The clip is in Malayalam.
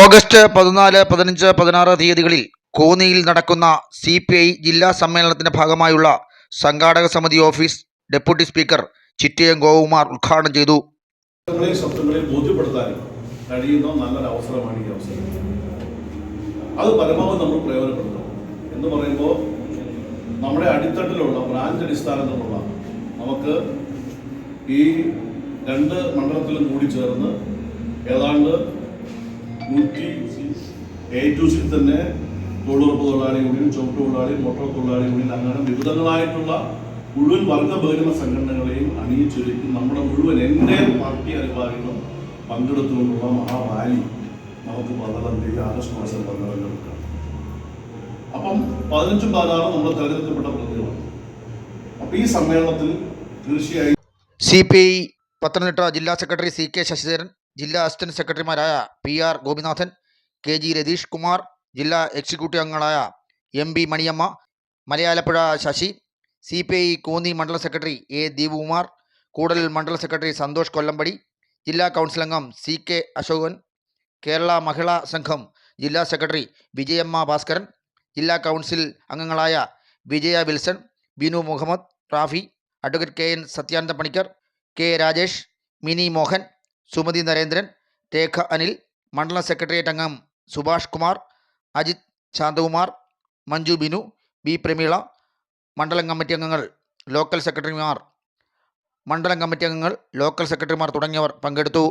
ഓഗസ്റ്റ് 14, 15, 16 തീയതികളിൽ കോന്നിയിൽ നടക്കുന്ന CPI ജില്ലാ സമ്മേളനത്തിന്റെ ഭാഗമായുള്ള സംഘാടക സമിതി office deputy speaker Chittayam Gopakumar ഉദ്ഘാടനം ചെയ്തു. ബോധ്യപ്പെടുത്താനും കഴിയുന്ന നല്ലൊരു അവസരമാണ് ഈ അവസരം. അത് പരമാവധി നമ്മൾ പ്രയോജനപ്പെടുത്തണം എന്ന് പറയുമ്പോൾ നമ്മുടെ അടിത്തട്ടിലുള്ള ബ്രാഞ്ച് അടിസ്ഥാനത്തിലുള്ള നമുക്ക് ഈ രണ്ട് മണ്ഡലത്തിലും കൂടി ചേർന്ന് ഏതാണ്ട് 100 തന്നെ തൊഴിലുറപ്പ് തൊഴിലാളി യൂണിയൻ, ചുവട്ട് തൊഴിലാളി, മോട്ടോർ തൊഴിലാളി യൂണിയൻ, അങ്ങനെ വിവിധങ്ങളായിട്ടുള്ള മുഴുവൻ വർഗ ബഹുജന സംഘടനകളെയും അണിയിച്ചൊരുക്കി നമ്മുടെ മുഴുവൻ എൻ്റെ പാർട്ടി അനുഭാവികളും പങ്കെടുത്തുകൊണ്ടുള്ള മഹാറാലി നമുക്ക് 12 ആഗസ്റ്റ് മാസം 12 എടുക്കാം. അപ്പം 15, 16 നമ്മൾ തെരഞ്ഞെടുക്കപ്പെട്ട പ്രതികളാണ്. അപ്പം ഈ സമ്മേളനത്തിൽ തീർച്ചയായും CPI പത്തനംതിട്ട ജില്ലാ സെക്രട്ടറി CK ശശിധരൻ, ജില്ലാ അസിസ്റ്റന്റ് സെക്രട്ടറിമാരായ PR ഗോപിനാഥൻ, KG രതീഷ് കുമാർ, ജില്ലാ എക്സിക്യൂട്ടീവ് അംഗങ്ങളായ MB മണിയമ്മ, മലയാലപ്പുഴ ശശി, CPI കോന്നി മണ്ഡലം സെക്രട്ടറി A ദീപകുമാർ, കൂടൽ മണ്ഡലം സെക്രട്ടറി സന്തോഷ് കൊല്ലമ്പടി, ജില്ലാ കൗൺസിൽ അംഗം CK അശോകൻ, കേരള മഹിളാ സംഘം ജില്ലാ സെക്രട്ടറി വിജയമ്മ ഭാസ്കരൻ, ജില്ലാ കൗൺസിൽ അംഗങ്ങളായ Vijaya Wilson, Binu Muhammad, Rafi, advocate KN Sathyananda Panicker, K Rajesh, Mini Mohan, Sumathi Narendran, Rekha Anil, മണ്ഡലം സെക്രട്ടേറിയറ്റ് അംഗം സുഭാഷ് കുമാർ, അജിത് ശാന്തകുമാർ, മഞ്ജു ബിനു, B പ്രമീള, മണ്ഡലം കമ്മിറ്റി അംഗങ്ങൾ, ലോക്കൽ സെക്രട്ടറിമാർ തുടങ്ങിയവർ പങ്കെടുത്തു.